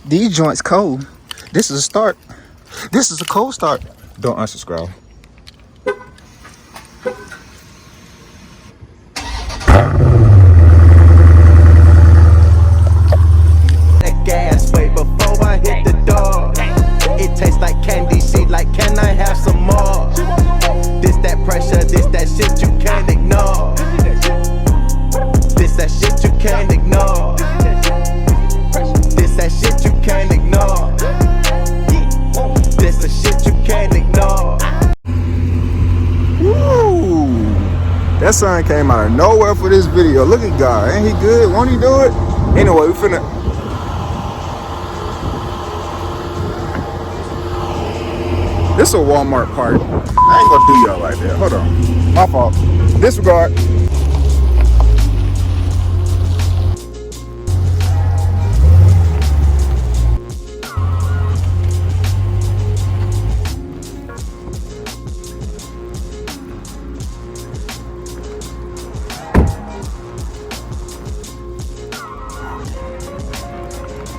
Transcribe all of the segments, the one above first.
These joints cold. This is a start. This is a cold start. Don't unsubscribe. That gas way before I hit the door. It tastes like candy. She like, can I have some more? This that pressure. This that shit you can't ignore. This that shit you can't ignore. This that shit you can't ignore. This the shit you can't ignore. Woo! That sun came out of nowhere for this video. Look at God. Ain't he good? Won't he do it? Anyway, we finna... This a Walmart party. I ain't gonna do y'all like that. Hold on. My fault. Disregard.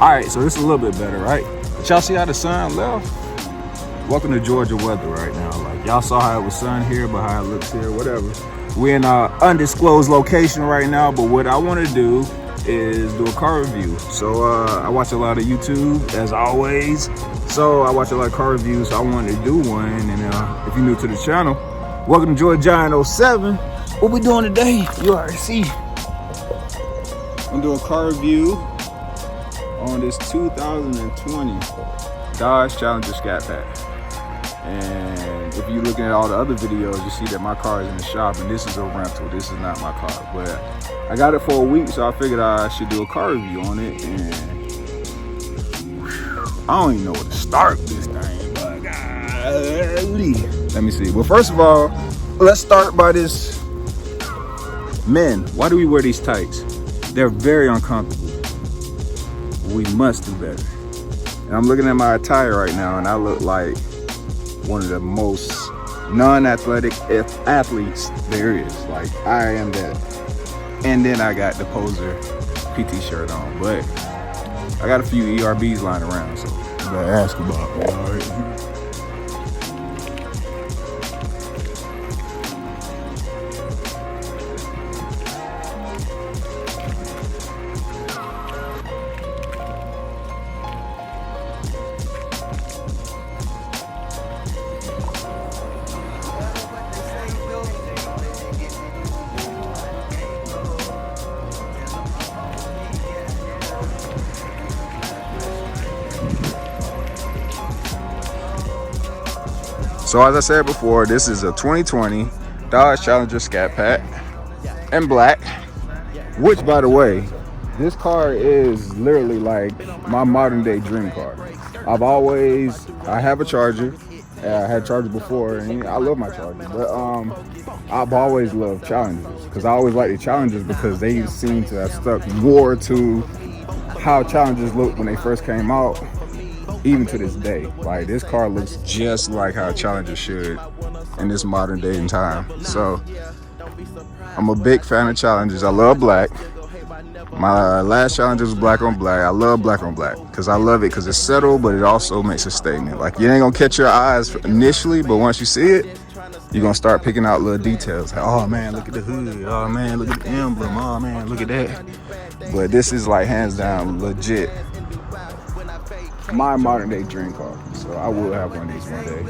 Alright, so this is a little bit better, right? But y'all see how the sun left? Welcome to Georgia weather right now. Like, y'all saw how it was sun here, but how it looks here, whatever. We're in an undisclosed location right now, but what I want to do is do a car review. So I watch a lot of YouTube, as always. So I watch a lot of car reviews, so I wanted to do one. And if you're new to the channel, welcome to Georgia Giant 07. What we doing today? You already see. I'm doing a car review on this 2020 Dodge Challenger Scat Pack. And if you're looking at all the other videos, you see that my car is in the shop and this is a rental. This is not my car, but I got it for a week, so I figured I should do a car review on it. And I don't even know where to start this thing, but let me see. Well, first of all, let's start by this. Men, why do we wear these tights? They're very uncomfortable. We must do better. And I'm looking at my attire right now, and I look like one of the most non-athletic athletes there is. Like, I am that. And then I got the poser PT shirt on, but I got a few ERBs lying around, so I gotta ask about it. All right. So as I said before, this is a 2020 Dodge Challenger Scat Pack in black, which, by the way, this car is literally like my modern day dream car. I have a Charger. I had Charger before, and I love my Charger, but I've always loved Challengers because I always liked the Challengers because they seem to have stuck more to how Challengers looked when they first came out. Even to this day, like, this car looks just like how a Challenger should in this modern day and time. So I'm a big fan of Challengers. I love black. My last Challenger was black on black. I love black on black because I love it because it's subtle, but it also makes a statement. Like, you ain't gonna catch your eyes initially, but once you see it, you're gonna start picking out little details. Like, oh man, look at the hood. Oh man, look at the emblem. Oh man, look at that. But this is like hands down legit my modern day dream car. So I will have one of these one day.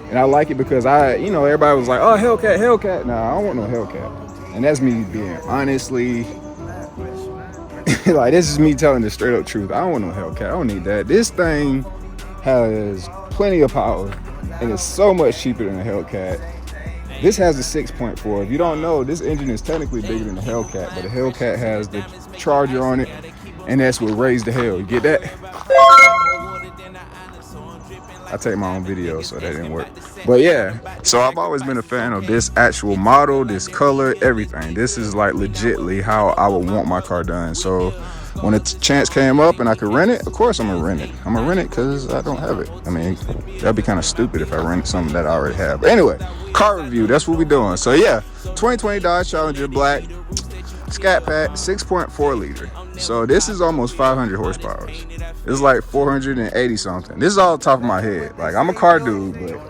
And I like it because everybody was like, oh, Hellcat. Nah, I don't want no Hellcat. And that's me being honestly, like, this is me telling the straight up truth. I don't want no Hellcat. I don't need that. This thing has plenty of power and it's so much cheaper than a Hellcat. This has a 6.4. If you don't know, this engine is technically bigger than the Hellcat, but the Hellcat has the Charger on it, and that's what raised the hell. You get that? I take my own video, so that didn't work. But yeah, so I've always been a fan of this actual model, this color, everything. This is like legitly how I would want my car done. So when a chance came up and I could rent it, of course I'm gonna rent it. I'm gonna rent it because I don't have it. I mean, that'd be kind of stupid if I rent something that I already have. But anyway, car review, that's what we're doing. So yeah, 2020 Dodge Challenger black. Scat Pack, 6.4 liter. So this is almost 500 horsepower. It's like 480 something. This is all the top of my head. Like, I'm a car dude, but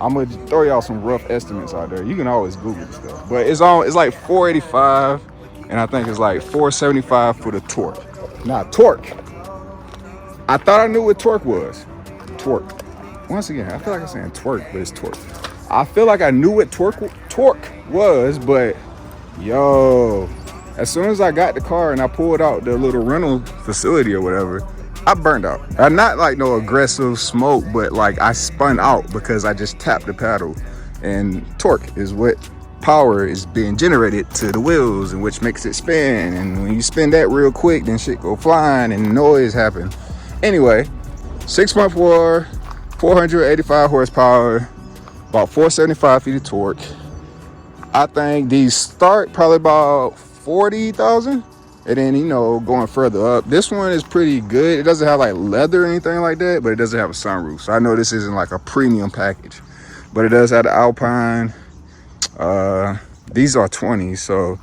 I'm gonna throw y'all some rough estimates out there. You can always Google stuff. But it's like 485, and I think it's like 475 for the torque. Now, torque. I thought I knew what torque was. Torque. Once again, I feel like I'm saying twerk, but it's torque. I feel like I knew what torque was, but yo, as soon as I got the car and I pulled out the little rental facility or whatever, I burned out. Not like no aggressive smoke, but like I spun out because I just tapped the pedal. And torque is what power is being generated to the wheels, and which makes it spin. And when you spin that real quick, then shit go flying and noise happen. Anyway, 6.4, 485 horsepower, about 475 feet of torque. I think these start probably about 40,000, and then, you know, going further up. This one is pretty good. It doesn't have like leather or anything like that, but it doesn't have a sunroof. So I know this isn't like a premium package, but it does have the Alpine. These are 20s, so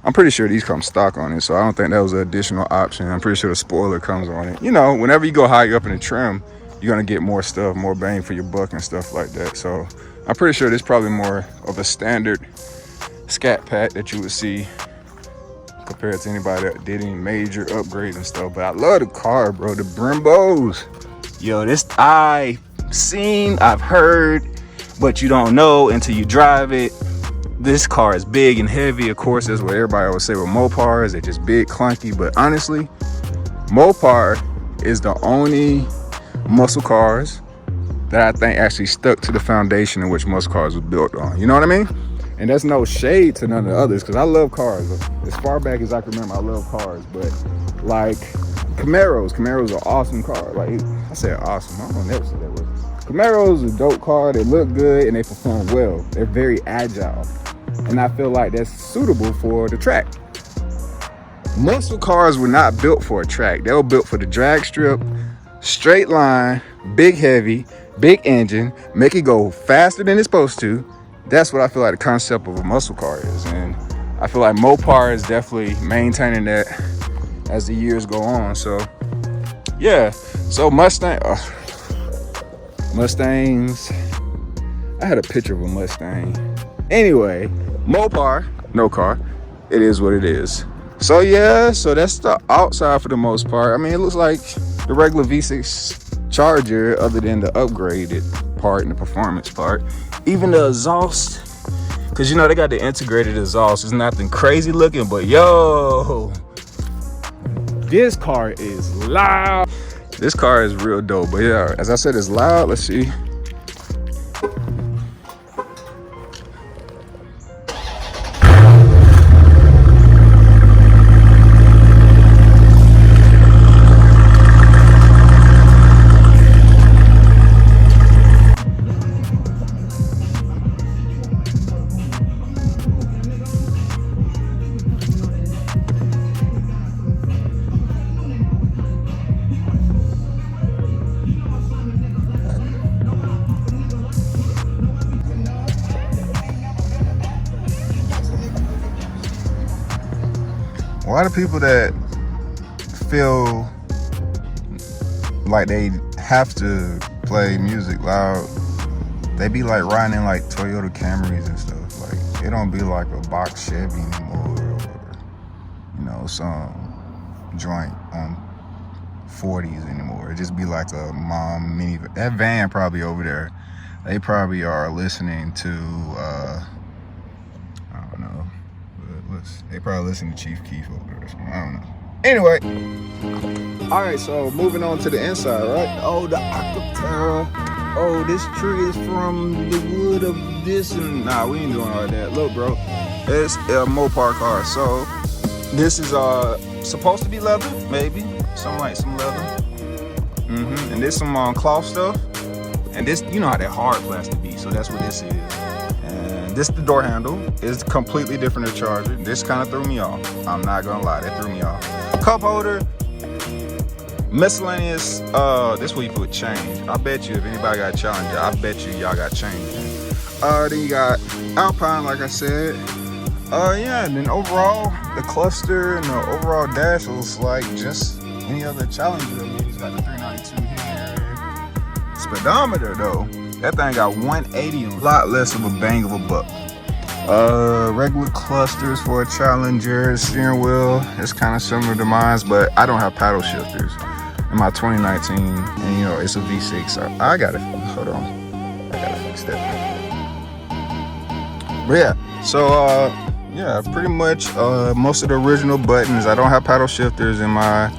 I'm pretty sure these come stock on it. So I don't think that was an additional option. I'm pretty sure the spoiler comes on it. You know, whenever you go higher up in the trim, you're gonna get more stuff, more bang for your buck and stuff like that. So I'm pretty sure this is probably more of a standard Scat Pack that you would see compared to anybody that did any major upgrades and stuff. But I love the car, bro. The Brimbos. Yo, this I've heard, but you don't know until you drive it. This car is big and heavy. Of course, that's what everybody always say with Mopars. They're just big, clunky. But honestly, Mopar is the only muscle cars that I think actually stuck to the foundation in which muscle cars was built on. You know what I mean? And that's no shade to none of the others, because I love cars. As far back as I can remember, I love cars. But like Camaros are awesome cars. Like, I said awesome. I don't never say that word. Camaros are a dope car. They look good and they perform well. They're very agile. And I feel like that's suitable for the track. Muscle cars were not built for a track. They were built for the drag strip, straight line, big heavy, big engine, make it go faster than it's supposed to. That's what I feel like the concept of a muscle car is. And I feel like Mopar is definitely maintaining that as the years go on. So yeah, so Mustangs. I had a picture of a Mustang. Anyway, Mopar, no car. It is what it is. So yeah, so that's the outside for the most part. I mean, it looks like the regular V6 Charger, other than the upgraded part and the performance part. Even the exhaust, because you know they got the integrated exhaust. It's nothing crazy looking, but yo, this car is loud. This car is real dope. But yeah, as I said, it's loud. Let's see. A lot of people that feel like they have to play music loud, they be like riding in like Toyota Camrys and stuff. Like, it don't be like a box Chevy anymore, or, you know, some joint on 40s anymore. It just be like a mom minivan. That van probably over there, they probably are listening to I don't know, they probably listen to Chief Keef over there or something. I don't know. Anyway, all right, so moving on to the inside, right? Oh, the Acapella. Oh, this tree is from the wood of this, and nah, we ain't doing all that. Look, bro, it's a Mopar car. So this is supposed to be leather, maybe something like some leather. And this some cloth stuff, and this, you know how that hard plastic be, so that's what this is. And this, the door handle is completely different than Charger. This kind of threw me off. I'm not gonna lie, that threw me off. Cup holder, miscellaneous. This where you put change. I bet you if anybody got a Challenger, I bet you y'all got change. Then you got Alpine, like I said. Yeah, and then overall, the cluster and the overall dash was like just any other Challenger. I mean, it's got the 392 here. Speedometer though, that thing got 180, a lot less of a bang of a buck. Regular clusters for a Challenger. Steering wheel is kind of similar to mine, but I don't have paddle shifters in my 2019, and you know it's a V6. So I gotta hold on, I gotta fix that. But yeah, so yeah, pretty much most of the original buttons. I don't have paddle shifters in my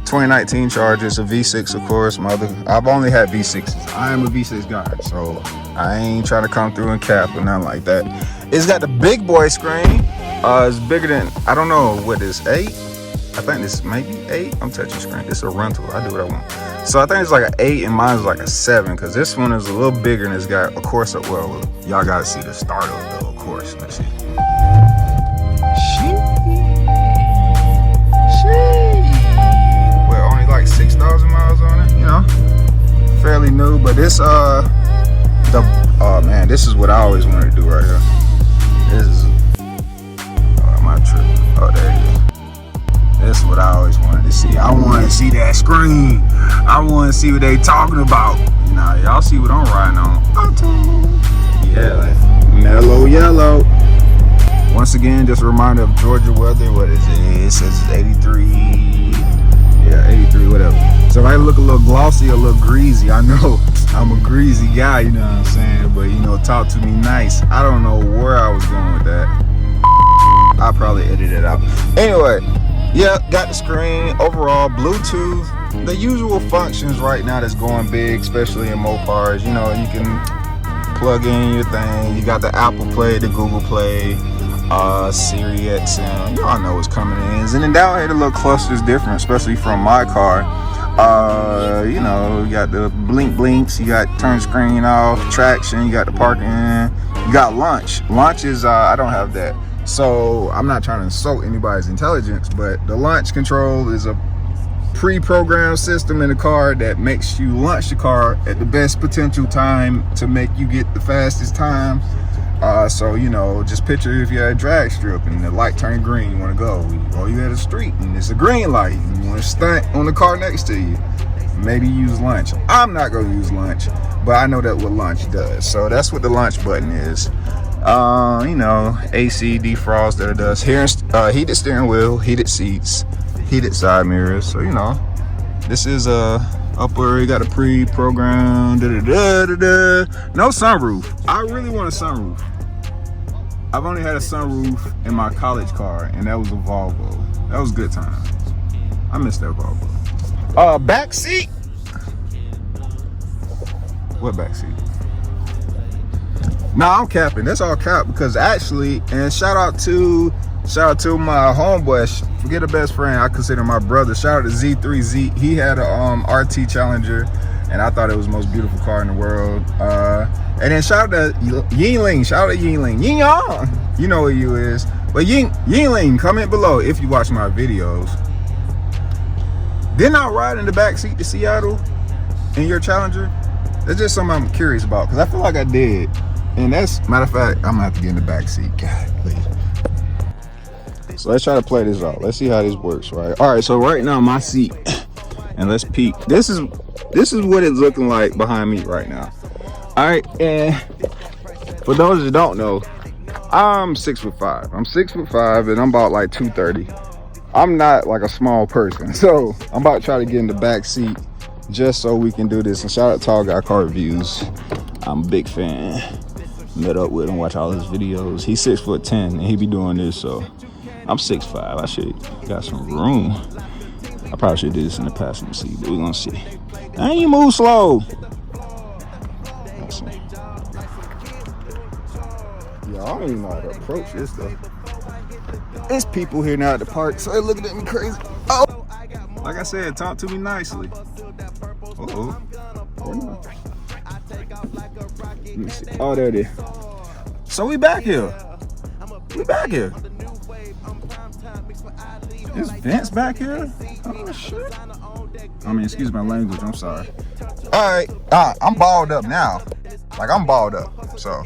2019 Charger. It's a V6, of course. I've only had V6s. I am a V6 guy, so I ain't trying to come through and cap or nothing like that. It's got the big boy screen. It's bigger than, I don't know what this, 8? I think this may be 8. I'm touching screen. It's a rental. I do what I want. So I think it's like an 8 and mine's like a 7, because this one is a little bigger and it's got, of course, well, y'all gotta see the starter though, of course. Let's see. Well, only like 6,000 miles on it, you know, fairly new. But this, oh man, this is what I always wanted to do right here. This is, oh, my trip. Oh, there it is. This is what I always wanted to see. I want to see that screen. I want to see what they talking about. You know, y'all see what I'm riding on. Yeah, like mellow yellow. Once again, just a reminder of Georgia weather. What is it? It says it's 83. Yeah, 83, whatever. So if I look a little glossy, a little greasy, I know I'm a greasy guy, you know what I'm saying? But, you know, talk to me nice. I don't know where I was going with that. I'll probably edit it out. Anyway, yeah, got the screen. Overall, Bluetooth. The usual functions right now that's going big, especially in Mopars. You know, you can plug in your thing. You got the Apple Play, the Google Play, Siri XM. Y'all know what's coming in. And then down here, the little cluster is different, especially from my car. You know, you got the blinks, you got turn screen off, traction, you got the parking, you got launch. Launch is, I don't have that. So I'm not trying to insult anybody's intelligence, but the launch control is a pre-programmed system in the car that makes you launch the car at the best potential time to make you get the fastest time. So, you know, just picture if you're at a drag strip and the light turned green, you want to go. Or you at a street and it's a green light and you want to stunt on the car next to you. Maybe use launch. I'm not going to use launch, but I know that what launch does. So that's what the launch button is. You know, AC, defrost that it does. Here, heated steering wheel, heated seats, heated side mirrors. So, you know, this is upper, you got a pre-programmed no sunroof. I really want a sunroof. I've only had a sunroof in my college car, and that was a Volvo. That was good time. I miss that Volvo. Backseat. What backseat? Nah, I'm capping. That's all cap, because actually, and shout out to my homeboy. Forget a best friend. I consider my brother. Shout out to Z3Z. He had a RT Challenger, and I thought it was the most beautiful car in the world. And then shout out to Yingling. Shout out to Yingling. Ying Yang. You know what you is. But Yingling, comment below if you watch my videos. Didn't I ride in the backseat to Seattle in your Challenger? That's just something I'm curious about, because I feel like I did. And that's, matter of fact, I'm gonna have to get in the backseat. God, please. So let's try to play this out. Let's see how this works, right? All right, so right now my seat, and let's peek. This is what it's looking like behind me right now. All right, and for those that don't know, I'm 6'5". I'm 6'5", and I'm about like 230. I'm not like a small person, so I'm about to try to get in the back seat just so we can do this. And shout out to Tall Guy Car Reviews. I'm a big fan. Met up with him, watch all his videos. He's 6'10", and he be doing this, so I'm 6'5". I should got some room. I probably should do this in the passenger seat, but we're gonna see. And you move slow. Let's see. Yeah, I don't even know how to approach this though. There's people here now at the park, so they're looking at me crazy. Oh, like I said, talk to me nicely. Uh-oh. Let me see. Oh, there it is. So we back here. We back here. Is Vince back here? Oh shit. I mean, excuse my language. I'm sorry. All right, I'm balled up now. Like I'm balled up. So,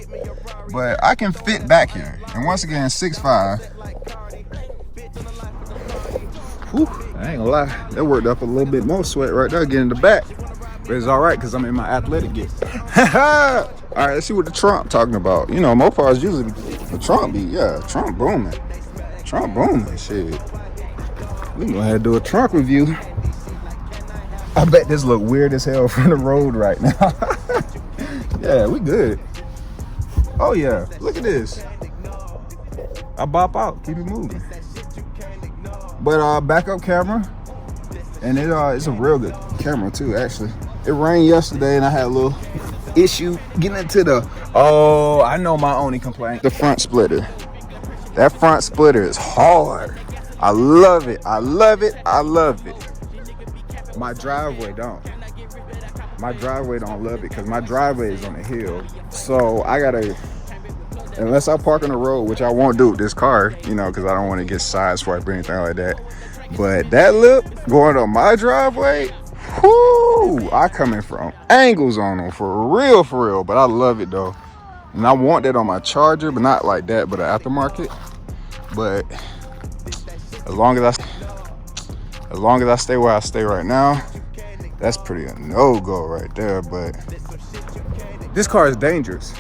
but I can fit back here, And once again, 6'5". Whew, I ain't gonna lie, that worked up a little bit more sweat right there, getting the back. But it's all right, because I'm in my athletic gear. All right, let's see what the trunk talking about. You know, Mopar is usually the trunk beat. Yeah, trunk booming. Trunk booming, shit. We can go ahead and do a trunk review. I bet this look weird as hell from the road right now. Yeah, we good. Oh yeah, look at this. I bop out, keep it moving. But backup camera, and it's a real good camera too, actually. It rained yesterday and I had a little issue getting into the, oh, I know my only complaint. The front splitter. That front splitter is hard. I love it, I love it, I love it. My driveway don't. My driveway don't love it because my driveway is on a hill. So I gotta, unless I park on the road, which I won't do with this car, you know, because I don't want to get sideswiped or anything like that. But that lip going on my driveway, whoo, I coming from angles on them for real. But I love it though. And I want that on my Charger, but not like that, but an aftermarket. But as long as I stay where I stay right now, that's pretty a no-go right there. But this car is dangerous.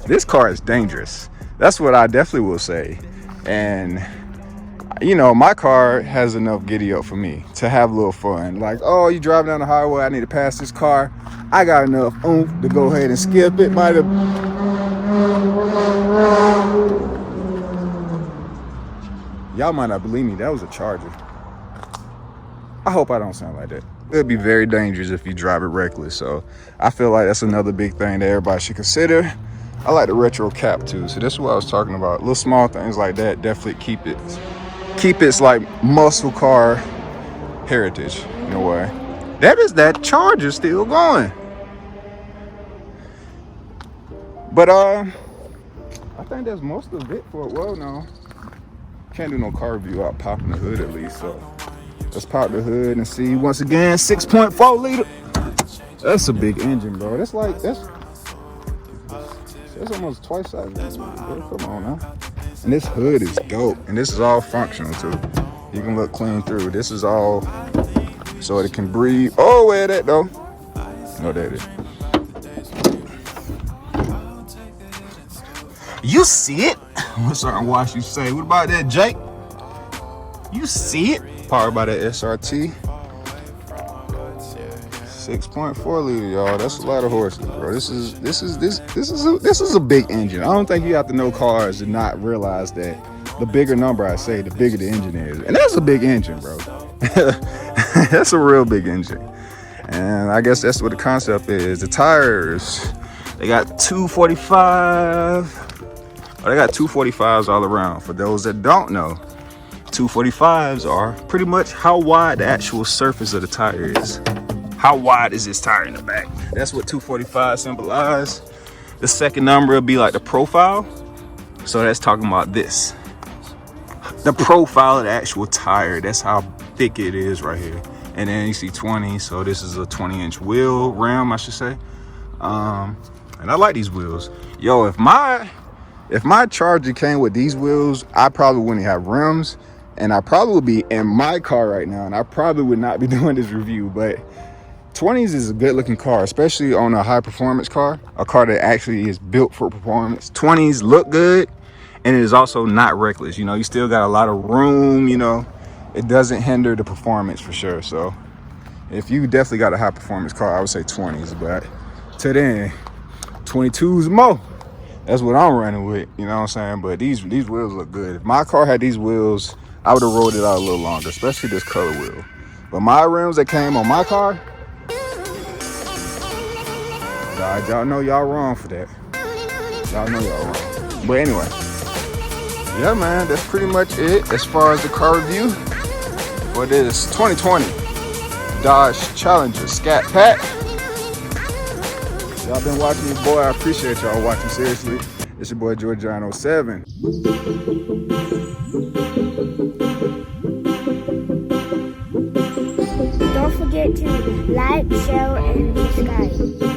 This car is dangerous. That's what I definitely will say. And you know, my car has enough giddy up for me to have a little fun. Like, oh, you driving down the highway, I need to pass this car. I got enough oomph to go ahead and skip it. Y'all might not believe me, that was a Charger. I hope I don't sound like that. It'd be very dangerous if you drive it reckless. So I feel like that's another big thing that everybody should consider. I like the retro cap too. So this is what I was talking about. Little small things like that definitely keep its like muscle car heritage in a way. That Charger still going. But I think that's most of it for, well, no. Can't do no car review without popping the hood at least. So let's pop the hood and see. Once again, 6.4 liter. That's a big engine, bro. That's almost twice size. Come on now. And this hood is dope. And this is all functional too. You can look clean through. This is all so it can breathe. Oh, where that though? No, there it is. You see it? What certain watch you say? What about that, Jake? You see it? Powered by that SRT. 6.4 liter, y'all. That's a lot of horses, bro. This is a big engine. I don't think you have to know cars to not realize that the bigger number I say, the bigger the engine is. And that's a big engine, bro. That's a real big engine. And I guess that's what the concept is. The tires, they got 245. They got 245s all around. For those that don't know, 245s are pretty much how wide the actual surface of the tire is. How wide is this tire in the back? That's what 245 symbolize. The second number will be like the profile. So that's talking about this. The profile of the actual tire. That's how thick it is right here. And then you see 20. So this is a 20-inch wheel rim, I should say. And I like these wheels. Yo, if my Charger came with these wheels, I probably wouldn't have rims. And I probably would be in my car right now. And I probably would not be doing this review. But 20s is a good looking car, especially on a high performance car, a car that actually is built for performance. 20s look good, and it is also not reckless. You know, you still got a lot of room, you know, it doesn't hinder the performance for sure. So if you definitely got a high performance car, I would say 20s, but to then 22s more. That's what I'm running with, you know what I'm saying? But these wheels look good. If my car had these wheels, I would have rolled it out a little longer, especially this color wheel. But my rims that came on my car, y'all know y'all wrong for that. Y'all know y'all wrong. But anyway, yeah, man, that's pretty much it as far as the car review for this 2020 Dodge Challenger Scat Pack. Y'all been watching your boy. I appreciate y'all watching, seriously. It's your boy Georgiano7. Don't forget to like, share, and subscribe.